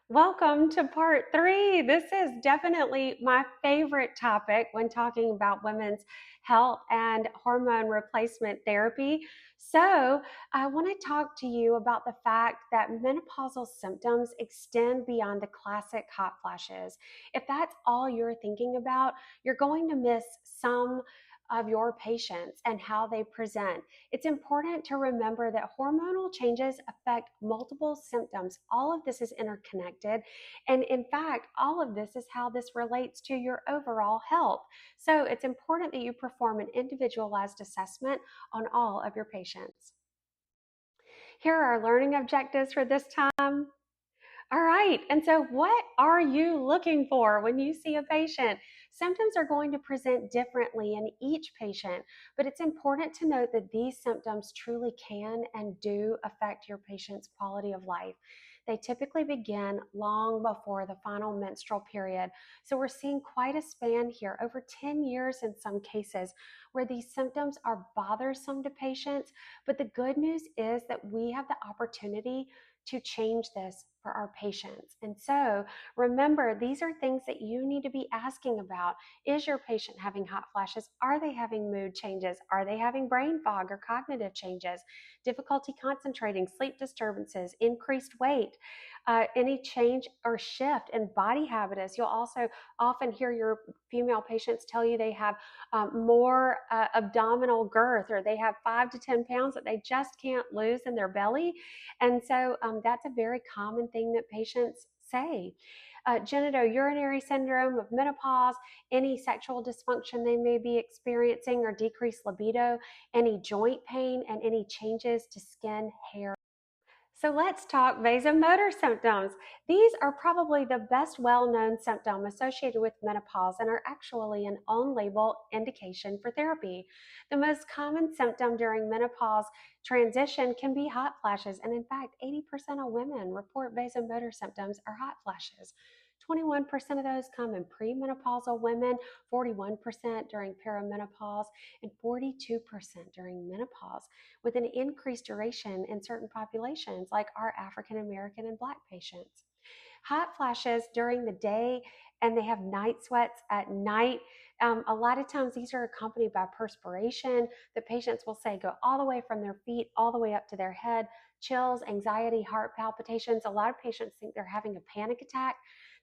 Welcome to part three. This is definitely my favorite topic when talking about women's health and hormone replacement therapy. So, I want to talk to you about the fact that menopausal symptoms extend beyond the classic hot flashes. If that's all you're thinking about, you're going to miss some of your patients and how they present. It's important to remember that hormonal changes affect multiple symptoms. All of this is interconnected. And in fact, all of this is how this relates to your overall health. So it's important that you perform an individualized assessment on all of your patients. Here are our learning objectives for this time. All right. And so, what are you looking for when you see a patient? Symptoms are going to present differently in each patient, but it's important to note that these symptoms truly can and do affect your patient's quality of life. They typically begin long before the final menstrual period. So, we're seeing quite a span here, over 10 years in some cases, where these symptoms are bothersome to patients. But the good news is that we have the opportunity to change this for our patients. And so remember, these are things that you need to be asking about. Is your patient having hot flashes? Are they having mood changes? Are they having brain fog or cognitive changes? Difficulty concentrating, sleep disturbances, increased weight, any change or shift in body habitus. You'll also often hear your female patients tell you they have more abdominal girth, or they have 5 to 10 pounds that they just can't lose in their belly. And so that's a very common thing that patients say. Genitourinary syndrome of menopause, any sexual dysfunction they may be experiencing or decreased libido, any joint pain, and any changes to skin, hair. So let's talk vasomotor symptoms. These are probably the best well-known symptom associated with menopause and are actually an on-label indication for therapy. The most common symptom during menopause transition can be hot flashes, and in fact, 80% of women report vasomotor symptoms are hot flashes. 21% of those come in premenopausal women, 41% during perimenopause, and 42% during menopause, with an increased duration in certain populations like our African American and Black patients. Hot flashes during the day, and they have night sweats at night. A lot of times these are accompanied by perspiration. The patients will say go all the way from their feet all the way up to their head, chills, anxiety, heart palpitations. A lot of patients think they're having a panic attack.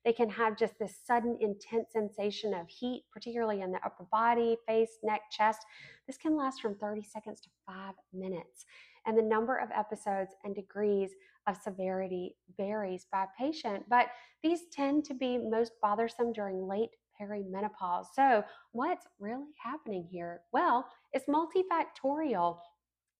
They can have just this sudden intense sensation of heat, particularly in the upper body, face, neck, chest. This can last from 30 seconds to 5 minutes. And the number of episodes and degrees of severity varies by patient, but these tend to be most bothersome during late perimenopause. So, what's really happening here? Well, it's multifactorial.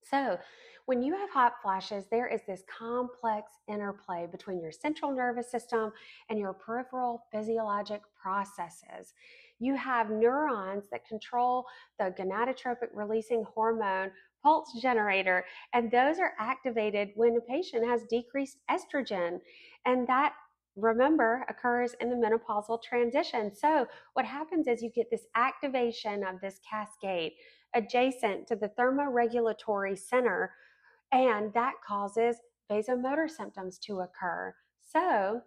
So, when you have hot flashes, there is this complex interplay between your central nervous system and your peripheral physiologic processes. You have neurons that control the gonadotropic releasing hormone pulse generator, and those are activated when a patient has decreased estrogen. And that, remember, occurs in the menopausal transition. So, what happens is you get this activation of this cascade adjacent to the thermoregulatory center, and that causes vasomotor symptoms to occur. So,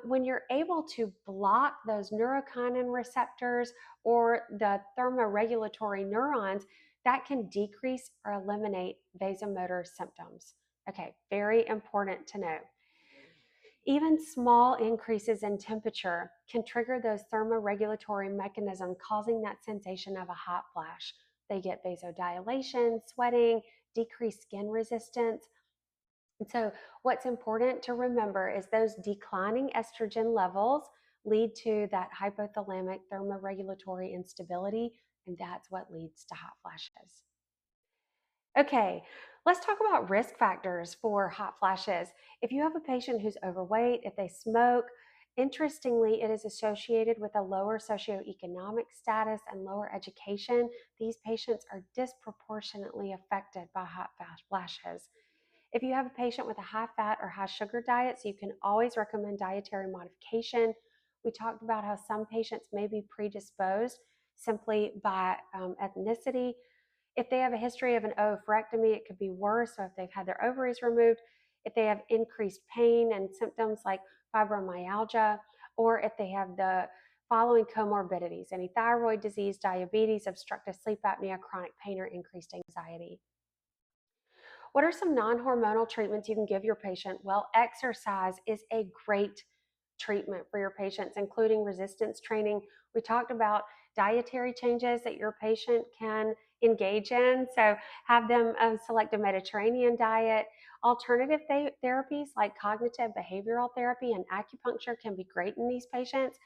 when you're able to block those neurokinin receptors or the thermoregulatory neurons, that can decrease or eliminate vasomotor symptoms. Okay, very important to know. Even small increases in temperature can trigger those thermoregulatory mechanisms, causing that sensation of a hot flash. They get vasodilation, sweating, decreased skin resistance. And so, what's important to remember is those declining estrogen levels lead to that hypothalamic thermoregulatory instability, and that's what leads to hot flashes. Okay, let's talk about risk factors for hot flashes. If you have a patient who's overweight, if they smoke, interestingly, it is associated with a lower socioeconomic status and lower education. These patients are disproportionately affected by hot flashes. If you have a patient with a high fat or high sugar diet, so you can always recommend dietary modification. We talked about how some patients may be predisposed simply by ethnicity. If they have a history of an oophorectomy, it could be worse. So if they've had their ovaries removed, if they have increased pain and symptoms like fibromyalgia, or if they have the following comorbidities: any thyroid disease, diabetes, obstructive sleep apnea, chronic pain, or increased anxiety. What are some non hormonal treatments you can give your patient? Well, exercise is a great treatment for your patients, including resistance training. We talked about dietary changes that your patient can engage in. So, have them select a Mediterranean diet. Alternative therapies like cognitive behavioral therapy and acupuncture can be great in these patients.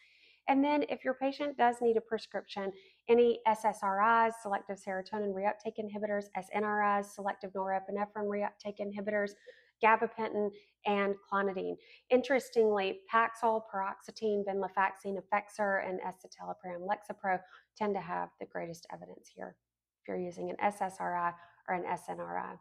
And then, if your patient does need a prescription, any SSRIs, selective serotonin reuptake inhibitors, SNRIs, selective norepinephrine reuptake inhibitors, gabapentin, and clonidine. Interestingly, Paxil, paroxetine, venlafaxine, Effexor, and escitalopram Lexapro tend to have the greatest evidence here if you're using an SSRI or an SNRI.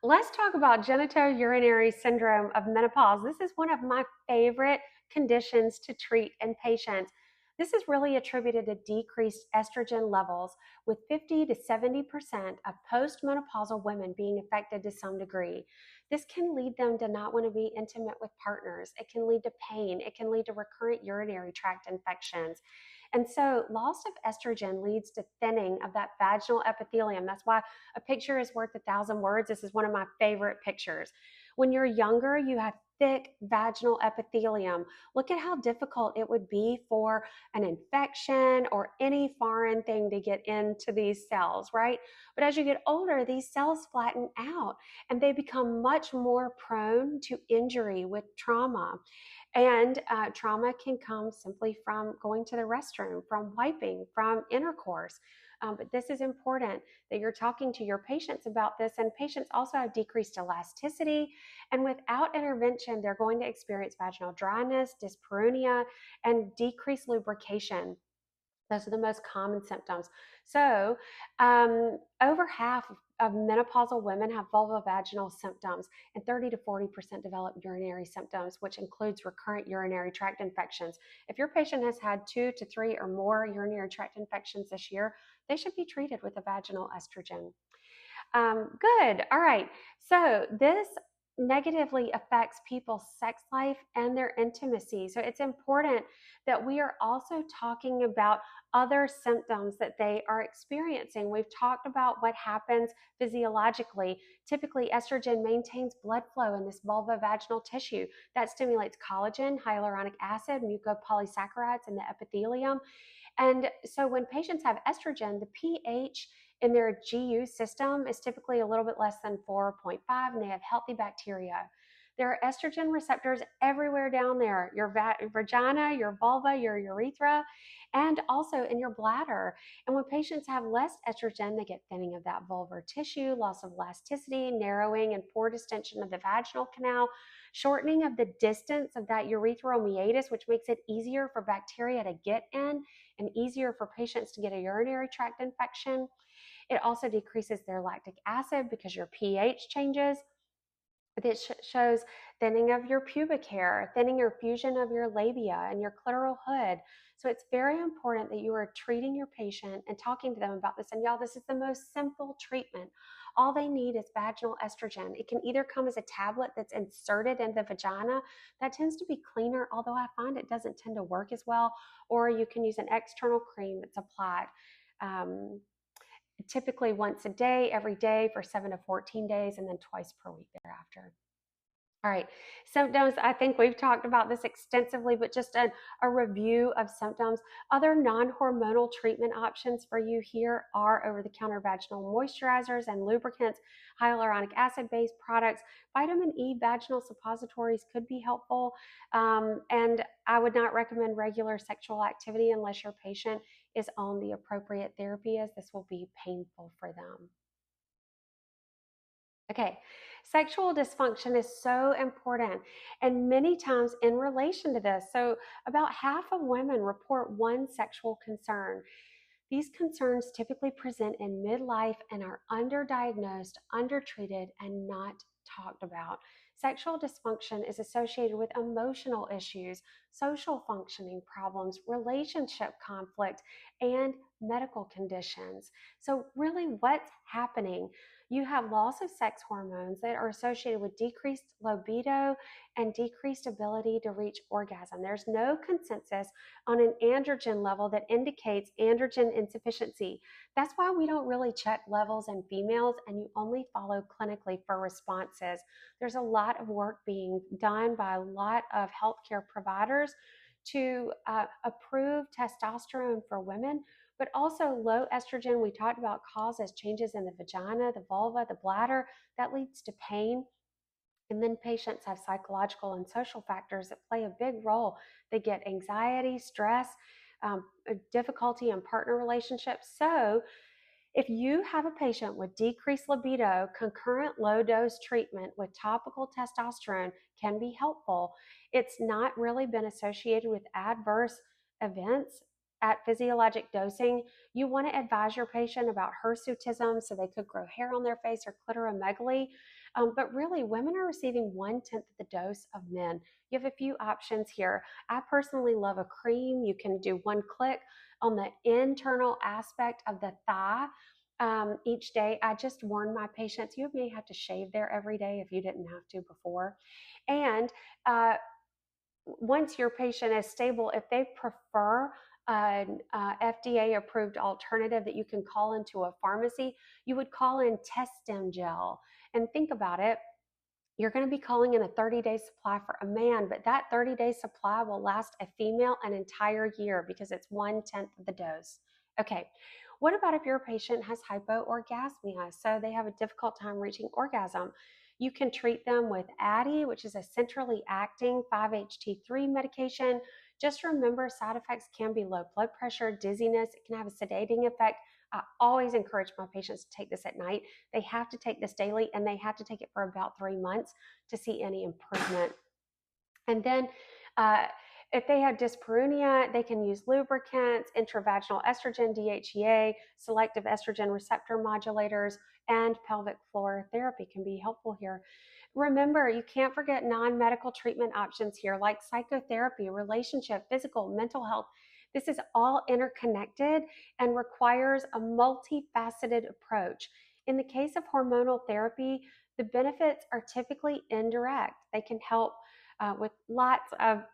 Let's talk about genitourinary syndrome of menopause. This is one of my favorite conditions to treat in patients. This is really attributed to decreased estrogen levels, with 50 to 70% of postmenopausal women being affected to some degree. This can lead them to not want to be intimate with partners. It can lead to pain. It can lead to recurrent urinary tract infections. And so loss of estrogen leads to thinning of that vaginal epithelium. That's why a picture is worth 1,000 words. This is one of my favorite pictures. When you're younger, you have thick vaginal epithelium. Look at how difficult it would be for an infection or any foreign thing to get into these cells, right? But as you get older, these cells flatten out and they become much more prone to injury with trauma. And trauma can come simply from going to the restroom, from wiping, from intercourse. But this is important that you're talking to your patients about this. And patients also have decreased elasticity. And without intervention, they're going to experience vaginal dryness, dyspareunia, and decreased lubrication. Those are the most common symptoms. So, over half of menopausal women have vulvovaginal symptoms, and 30 to 40% develop urinary symptoms, which includes recurrent urinary tract infections. If your patient has had 2 to 3 or more urinary tract infections this year, they should be treated with a vaginal estrogen. Good. All right. So this negatively affects people's sex life and their intimacy. So it's important that we are also talking about other symptoms that they are experiencing. We've talked about what happens physiologically. Typically, estrogen maintains blood flow in this vulvovaginal tissue that stimulates collagen, hyaluronic acid, mucopolysaccharides in the epithelium. And so when patients have estrogen, the pH in their GU system is typically a little bit less than 4.5, and they have healthy bacteria. There are estrogen receptors everywhere down there: your vagina, your vulva, your urethra, and also in your bladder. And when patients have less estrogen, they get thinning of that vulvar tissue, loss of elasticity, narrowing and poor distension of the vaginal canal, shortening of the distance of that urethral meatus, which makes it easier for bacteria to get in and easier for patients to get a urinary tract infection. It also decreases their lactic acid because your pH changes. It shows thinning of your pubic hair, thinning or fusion of your labia and your clitoral hood. So it's very important that you are treating your patient and talking to them about this. And y'all, this is the most simple treatment. All they need is vaginal estrogen. It can either come as a tablet that's inserted in the vagina. That tends to be cleaner, although I find it doesn't tend to work as well. Or you can use an external cream that's applied. Typically once a day, every day for 7 to 14 days, and then twice per week thereafter. All right, symptoms. I think we've talked about this extensively, but just a review of symptoms. Other non-hormonal treatment options for you here are over-the-counter vaginal moisturizers and lubricants, hyaluronic acid-based products. Vitamin E vaginal suppositories could be helpful, and I would not recommend regular sexual activity unless your patient is on the appropriate therapy, as this will be painful for them. Okay, sexual dysfunction is so important, and many times in relation to this. So, about half of women report one sexual concern. These concerns typically present in midlife and are underdiagnosed, undertreated, and not talked about. Sexual dysfunction is associated with emotional issues, social functioning problems, relationship conflict, and medical conditions. So, really, what's happening? you have loss of sex hormones that are associated with decreased libido and decreased ability to reach orgasm. There's no consensus on an androgen level that indicates androgen insufficiency. That's why we don't really check levels in females, and you only follow clinically for responses. There's a lot of work being done by a lot of healthcare providers to approve testosterone for women, but also low estrogen, we talked about, causes changes in the vagina, the vulva, the bladder. That leads to pain. And then patients have psychological and social factors that play a big role. They get anxiety, stress, difficulty in partner relationships. So if you have a patient with decreased libido, concurrent low dose treatment with topical testosterone can be helpful. It's not really been associated with adverse events at physiologic dosing. You want to advise your patient about hirsutism, so they could grow hair on their face, or clitoromegaly. But really, women are receiving 1/10 of the dose of men. You have a few options here. I personally love a cream. You can do one click on the internal aspect of the thigh each day. I just warn my patients, you may have to shave there every day if you didn't have to before. And once your patient is stable, if they prefer an FDA approved alternative that you can call into a pharmacy, you would call in test stem gel. And think about it, you're going to be calling in a 30-day supply for a man, but that 30-day supply will last a female an entire year because it's 1/10 of the dose. Okay, what about if your patient has hypoorgasmia? So they have a difficult time reaching orgasm. You can treat them with Addy, which is a centrally acting 5-HT3 medication. Just remember, side effects can be low blood pressure, dizziness. It can have a sedating effect. I always encourage my patients to take this at night. They have to take this daily, and they have to take it for about 3 months to see any improvement. And then if they have dyspareunia, they can use lubricants, intravaginal estrogen, DHEA, selective estrogen receptor modulators, and pelvic floor therapy can be helpful here. Remember, you can't forget non-medical treatment options here, like psychotherapy, relationship, physical, mental health. This is all interconnected and requires a multifaceted approach. In the case of hormonal therapy, the benefits are typically indirect. They can help with lots of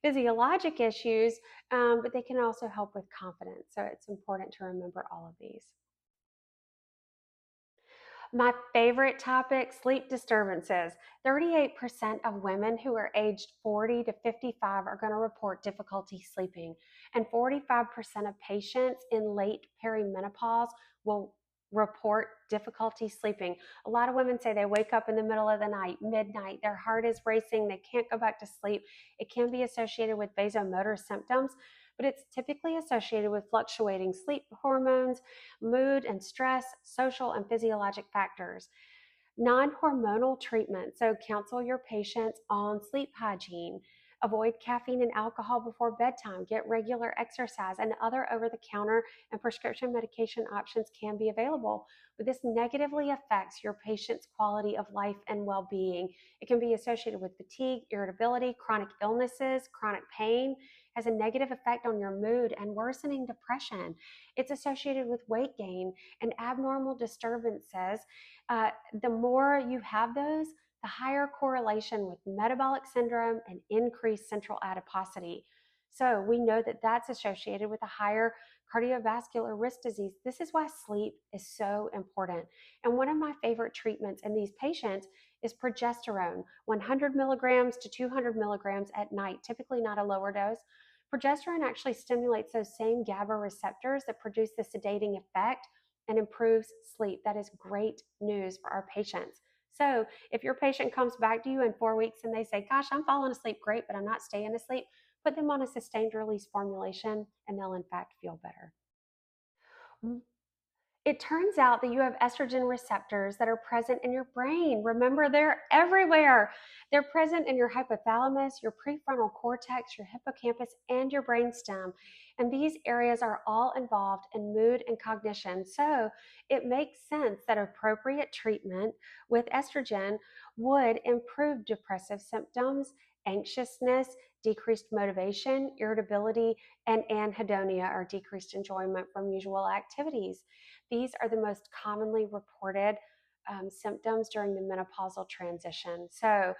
physiologic issues, but they can also help with confidence. So it's important to remember all of these. My favorite topic, sleep disturbances. 38% of women who are aged 40 to 55 are going to report difficulty sleeping. And 45% of patients in late perimenopause will report difficulty sleeping. A lot of women say they wake up in the middle of the night, midnight, their heart is racing, they can't go back to sleep. It can be associated with vasomotor symptoms, but it's typically associated with fluctuating sleep hormones, mood and stress, social and physiologic factors. Non-hormonal treatment. So counsel your patients on sleep hygiene. Avoid caffeine and alcohol before bedtime. Get regular exercise, and other over-the-counter and prescription medication options can be available. But this negatively affects your patient's quality of life and well-being. It can be associated with fatigue, irritability, chronic illnesses, chronic pain, has a negative effect on your mood, and worsening depression. It's associated with weight gain and abnormal disturbances. The more you have those, the higher correlation with metabolic syndrome and increased central adiposity. So we know that that's associated with a higher cardiovascular risk disease. This is why sleep is so important. And one of my favorite treatments in these patients is progesterone, 100 milligrams to 200 milligrams at night, typically not a lower dose. Progesterone actually stimulates those same GABA receptors that produce the sedating effect and improves sleep. That is great news for our patients. So if your patient comes back to you in 4 weeks and they say, gosh, I'm falling asleep great, but I'm not staying asleep, put them on a sustained release formulation and they'll in fact feel better. It turns out that you have estrogen receptors that are present in your brain. Remember, they're everywhere. They're present in your hypothalamus, your prefrontal cortex, your hippocampus, and your brainstem. And these areas are all involved in mood and cognition. So it makes sense that appropriate treatment with estrogen would improve depressive symptoms, anxiousness, decreased motivation, irritability, and anhedonia, or decreased enjoyment from usual activities. these are the most commonly reported symptoms during the menopausal transition. So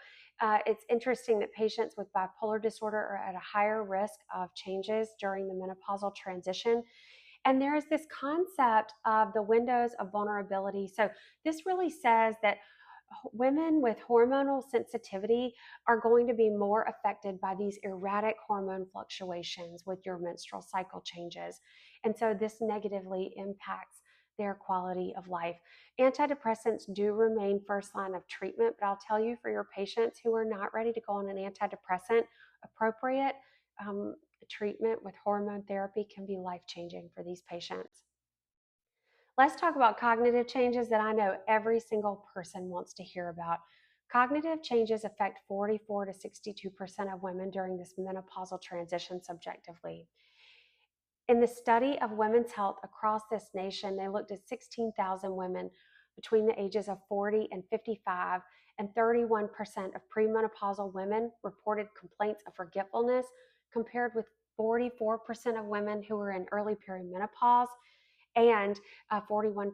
it's interesting that patients with bipolar disorder are at a higher risk of changes during the menopausal transition. And there is this concept of the windows of vulnerability. So this really says that women with hormonal sensitivity are going to be more affected by these erratic hormone fluctuations with your menstrual cycle changes. And so this negatively impacts their quality of life. Antidepressants do remain first line of treatment, but I'll tell you, for your patients who are not ready to go on an antidepressant, appropriate treatment with hormone therapy can be life-changing for these patients. Let's talk about cognitive changes that I know every single person wants to hear about. Cognitive changes affect 44 to 62% of women during this menopausal transition subjectively. In the study of women's health across this nation, they looked at 16,000 women between the ages of 40 and 55, and 31% of premenopausal women reported complaints of forgetfulness, compared with 44% of women who were in early perimenopause and 41%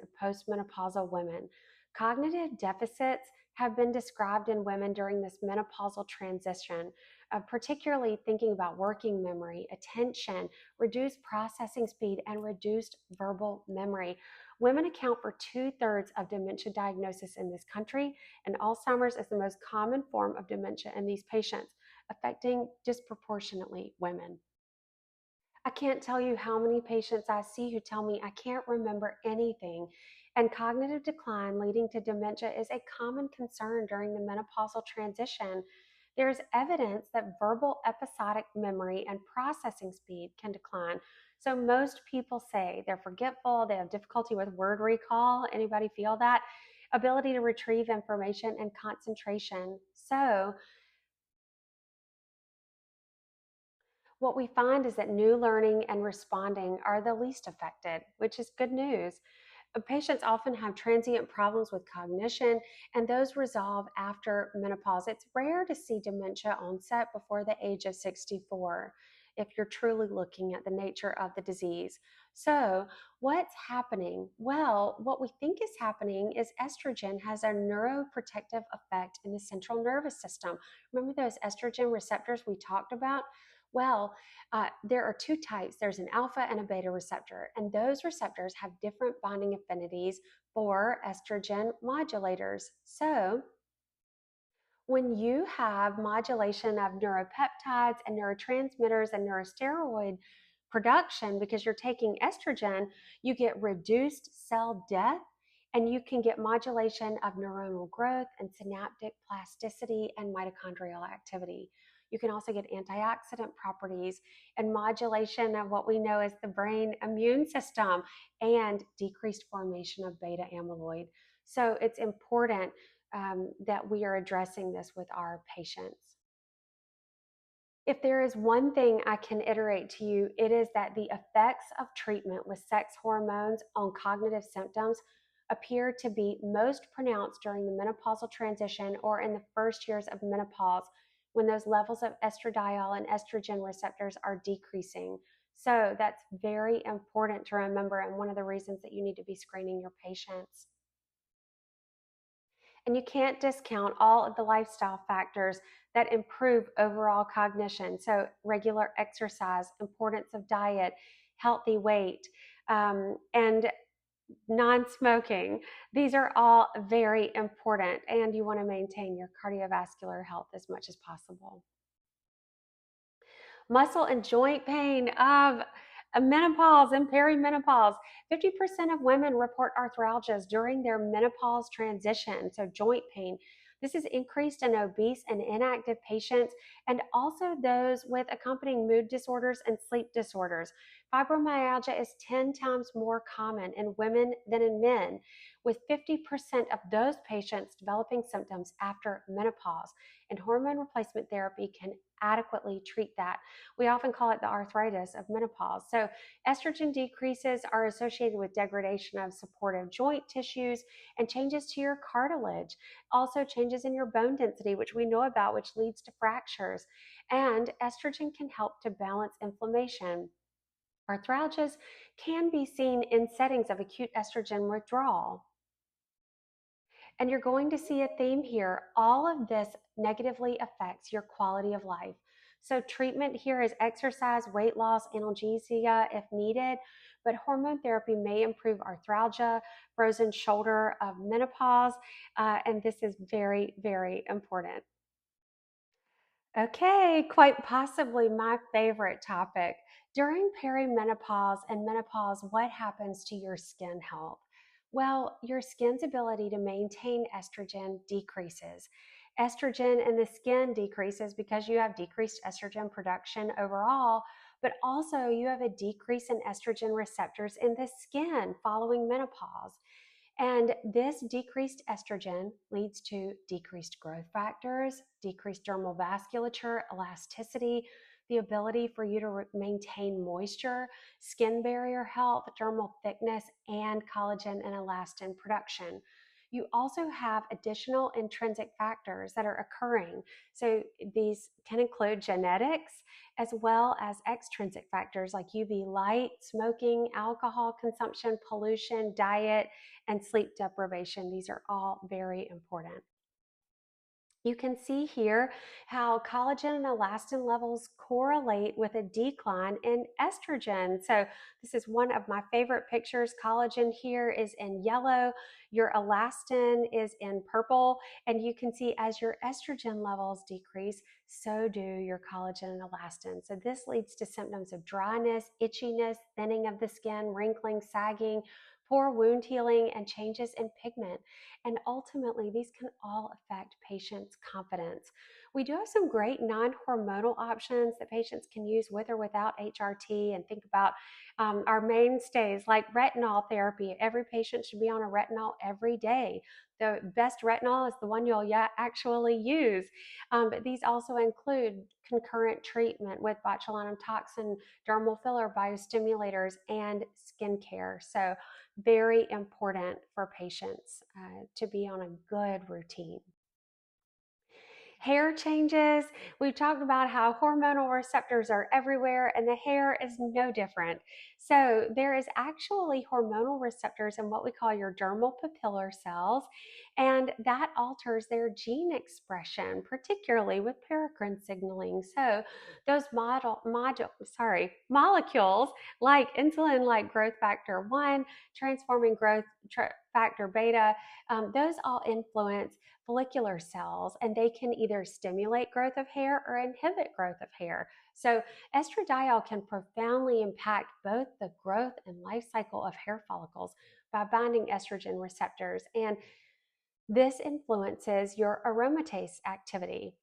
of postmenopausal women. Cognitive deficits have been described in women during this menopausal transition, particularly thinking about working memory, attention, reduced processing speed, and reduced verbal memory. Women account for 2/3 of dementia diagnosis in this country, and Alzheimer's is the most common form of dementia in these patients, affecting disproportionately women. I can't tell you how many patients I see who tell me I can't remember anything. And cognitive decline leading to dementia is a common concern during the menopausal transition. There's evidence that verbal episodic memory and processing speed can decline. So most people say they're forgetful, they have difficulty with word recall. Anybody feel that? Ability to retrieve information and concentration. So what we find is that new learning and responding are the least affected, which is good news. Patients often have transient problems with cognition, and those resolve after menopause. It's rare to see dementia onset before the age of 64 if you're truly looking at the nature of the disease. So, what's happening? Well, what we think is happening is estrogen has a neuroprotective effect in the central nervous system. Remember those estrogen receptors we talked about? Well, there are two types. There's an alpha and a beta receptor, and those receptors have different binding affinities for estrogen modulators. So when you have modulation of neuropeptides and neurotransmitters and neurosteroid production because you're taking estrogen, you get reduced cell death, and you can get modulation of neuronal growth and synaptic plasticity and mitochondrial activity. You can also get antioxidant properties and modulation of what we know as the brain immune system and decreased formation of beta amyloid. So it's important that we are addressing this with our patients. If there is one thing I can iterate to you, it is that the effects of treatment with sex hormones on cognitive symptoms appear to be most pronounced during the menopausal transition or in the first years of menopause, when those levels of estradiol and estrogen receptors are decreasing. So that's very important to remember, and one of the reasons that you need to be screening your patients. And you can't discount all of the lifestyle factors that improve overall cognition. So, regular exercise, importance of diet, healthy weight, and non smoking. These are all very important, and you want to maintain your cardiovascular health as much as possible. Muscle and joint pain of menopause and perimenopause. 50% of women report arthralgias during their menopause transition, so joint pain. This is increased in obese and inactive patients, and also those with accompanying mood disorders and sleep disorders. Fibromyalgia is 10 times more common in women than in men, with 50% of those patients developing symptoms after menopause. And hormone replacement therapy can adequately treat that. We often call it the arthritis of menopause. So estrogen decreases are associated with degradation of supportive joint tissues and changes to your cartilage, also changes in your bone density, which we know about, which leads to fractures. And estrogen can help to balance inflammation. Arthralgias can be seen in settings of acute estrogen withdrawal. And you're going to see a theme here. All of this negatively affects your quality of life. So, treatment here is exercise, weight loss, analgesia if needed, but hormone therapy may improve arthralgia, frozen shoulder of menopause, and this is very, very important. Okay, quite possibly my favorite topic. During perimenopause and menopause, what happens to your skin health? Well, your skin's ability to maintain estrogen decreases. Estrogen in the skin decreases because you have decreased estrogen production overall, but also you have a decrease in estrogen receptors in the skin following menopause. And this decreased estrogen leads to decreased growth factors, decreased dermal vasculature, elasticity, the ability for you to maintain moisture, skin barrier health, dermal thickness, and collagen and elastin production. You also have additional intrinsic factors that are occurring. So these can include genetics as well as extrinsic factors like UV light, smoking, alcohol consumption, pollution, diet, and sleep deprivation. These are all very important. You can see here how collagen and elastin levels correlate with a decline in estrogen. So this is one of my favorite pictures. Collagen here is in yellow, your elastin is in purple, and you can see as your estrogen levels decrease, so do your collagen and elastin. So this leads to symptoms of dryness, itchiness, thinning of the skin, wrinkling, sagging, poor wound healing, and changes in pigment. And ultimately, these can all affect patients' confidence. We do have some great non-hormonal options that patients can use with or without HRT, and think about our mainstays like retinol therapy. Every patient should be on a retinol every day. The best retinol is the one you'll actually use. But these also include concurrent treatment with botulinum toxin, dermal filler, biostimulators, and skincare. So very important for patients to be on a good routine. Hair changes. We've talked about how hormonal receptors are everywhere, and the hair is no different. So there is actually hormonal receptors in what we call your dermal papillar cells, and that alters their gene expression, particularly with paracrine signaling. So those molecules like insulin, like growth factor 1, transforming growth factor beta, those all influence follicular cells, and they can either stimulate growth of hair or inhibit growth of hair. So estradiol can profoundly impact both the growth and life cycle of hair follicles by binding estrogen receptors, and this influences your aromatase activity.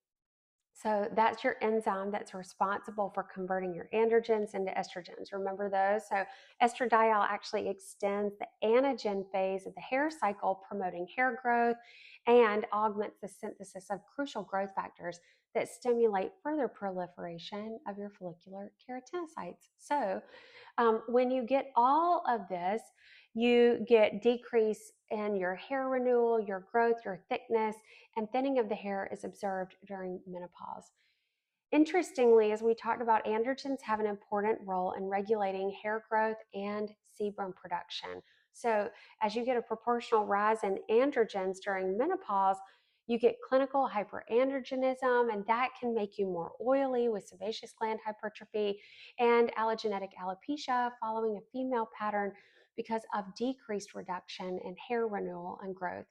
So that's your enzyme that's responsible for converting your androgens into estrogens. Remember those? So estradiol actually extends the anagen phase of the hair cycle, promoting hair growth, and augments the synthesis of crucial growth factors that stimulate further proliferation of your follicular keratinocytes. So when you get all of this, you get decrease in your hair renewal, your growth, your thickness, and thinning of the hair is observed during menopause. Interestingly, as we talked about, androgens have an important role in regulating hair growth and sebum production. So as you get a proportional rise in androgens during menopause, you get clinical hyperandrogenism, and that can make you more oily with sebaceous gland hypertrophy and allogeneic alopecia following a female pattern because of decreased reduction in hair renewal and growth.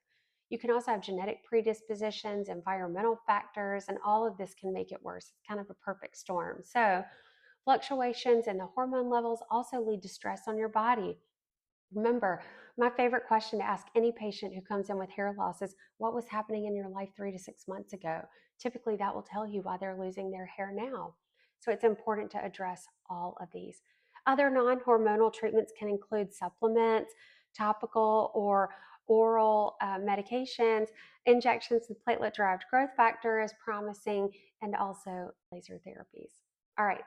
You can also have genetic predispositions, environmental factors, and all of this can make it worse. It's kind of a perfect storm. So, fluctuations in the hormone levels also lead to stress on your body. Remember, my favorite question to ask any patient who comes in with hair loss is, what was happening in your life 3 to 6 months ago? Typically, that will tell you why they're losing their hair now. So it's important to address all of these. Other non-hormonal treatments can include supplements, topical or oral medications, injections with platelet-derived growth factor is promising, and also laser therapies. All right.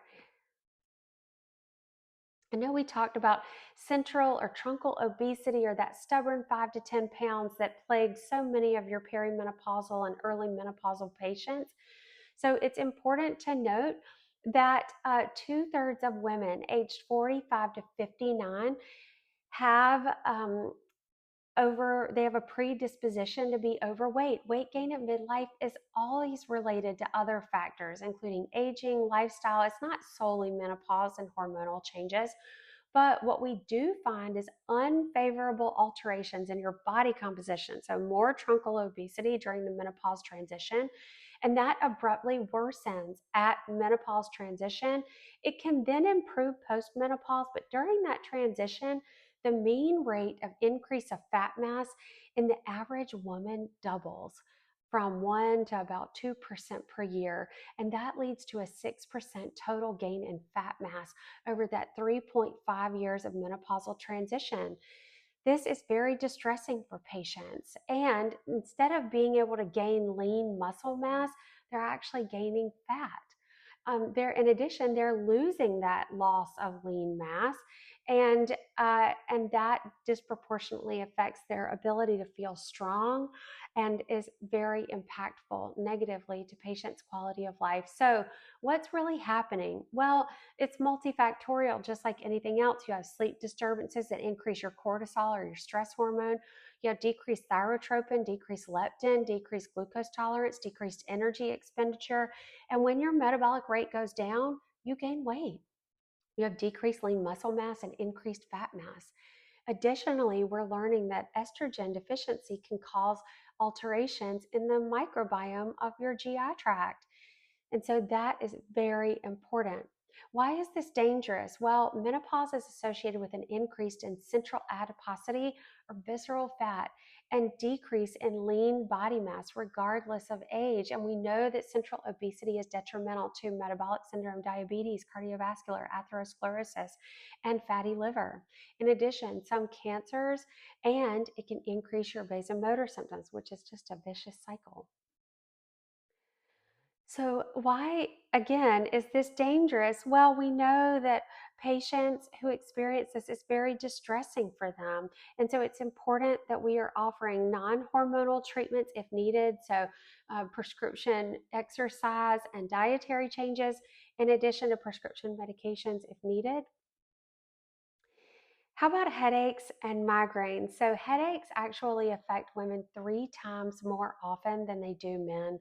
I know we talked about central or truncal obesity, or that stubborn 5 to 10 pounds that plagues so many of your perimenopausal and early menopausal patients. So it's important to note that two-thirds of women aged 45 to 59 have they have a predisposition to be overweight. Weight gain at midlife is always related to other factors, including aging, lifestyle. It's not solely menopause and hormonal changes. But what we do find is unfavorable alterations in your body composition. So, more truncal obesity during the menopause transition, and that abruptly worsens at menopause transition. It can then improve postmenopause, but during that transition, the mean rate of increase of fat mass in the average woman doubles from 1 to about 2% per year. And that leads to a 6% total gain in fat mass over that 3.5 years of menopausal transition. This is very distressing for patients. And instead of being able to gain lean muscle mass, they're actually gaining fat. In addition, they're losing that loss of lean mass, and that disproportionately affects their ability to feel strong, and is very impactful negatively to patients' quality of life. So, what's really happening? Well, it's multifactorial, just like anything else. You have sleep disturbances that increase your cortisol or your stress hormone. You have decreased thyrotropin, decreased leptin, decreased glucose tolerance, decreased energy expenditure. And when your metabolic rate goes down, you gain weight. You have decreased lean muscle mass and increased fat mass. Additionally, we're learning that estrogen deficiency can cause alterations in the microbiome of your GI tract. And so that is very important. Why is this dangerous? Well, menopause is associated with an increase in central adiposity or visceral fat and decrease in lean body mass regardless of age. And we know that central obesity is detrimental to metabolic syndrome, diabetes, cardiovascular, atherosclerosis, and fatty liver. In addition, some cancers, and it can increase your vasomotor symptoms, which is just a vicious cycle. So, why, again, is this dangerous? Well, we know that patients who experience this is very distressing for them. And so, it's important that we are offering non hormonal treatments if needed. So, prescription exercise and dietary changes, in addition to prescription medications if needed. How about headaches and migraines? So, headaches actually affect women 3 times more often than they do men.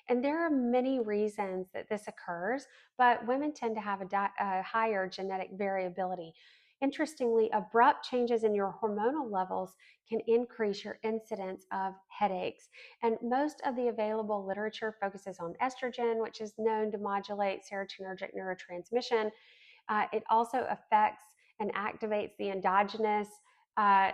And there are many reasons that this occurs, but women tend to have a higher genetic variability. Interestingly, abrupt changes in your hormonal levels can increase your incidence of headaches. And most of the available literature focuses on estrogen, which is known to modulate serotonergic neurotransmission. It also affects and activates the endogenous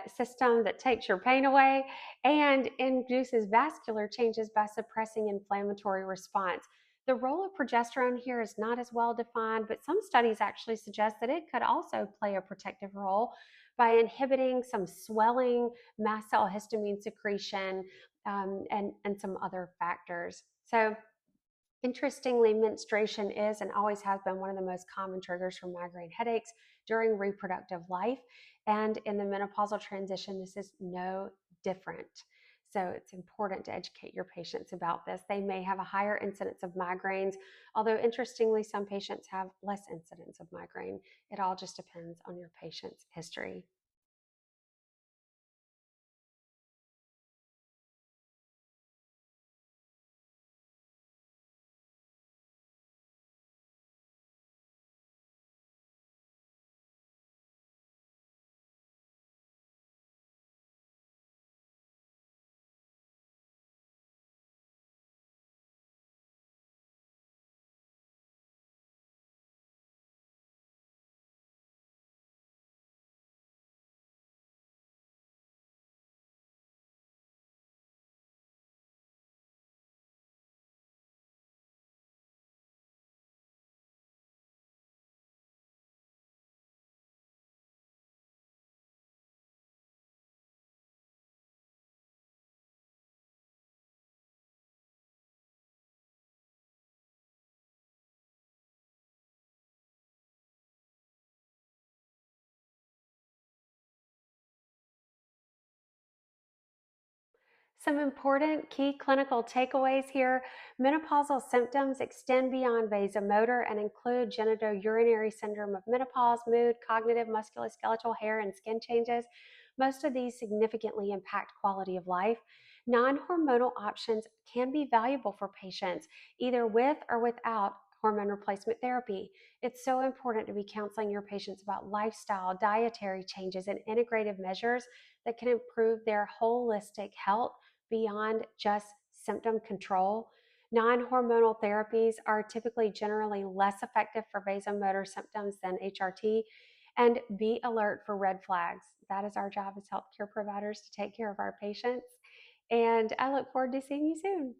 system that takes your pain away and induces vascular changes by suppressing inflammatory response. The role of progesterone here is not as well defined, but some studies actually suggest that it could also play a protective role by inhibiting some swelling, mast cell histamine secretion, and some other factors. So, interestingly, menstruation is and always has been one of the most common triggers for migraine headaches during reproductive life. And in the menopausal transition, this is no different. So it's important to educate your patients about this. They may have a higher incidence of migraines, although interestingly, some patients have less incidence of migraine. It all just depends on your patient's history. Some important key clinical takeaways here. Menopausal symptoms extend beyond vasomotor and include genitourinary syndrome of menopause, mood, cognitive, musculoskeletal, hair, and skin changes. Most of these significantly impact quality of life. Non-hormonal options can be valuable for patients, either with or without hormone replacement therapy. It's so important to be counseling your patients about lifestyle, dietary changes, and integrative measures that can improve their holistic health beyond just symptom control. Non hormonal therapies are typically generally less effective for vasomotor symptoms than HRT. And be alert for red flags. That is our job as healthcare providers to take care of our patients. And I look forward to seeing you soon.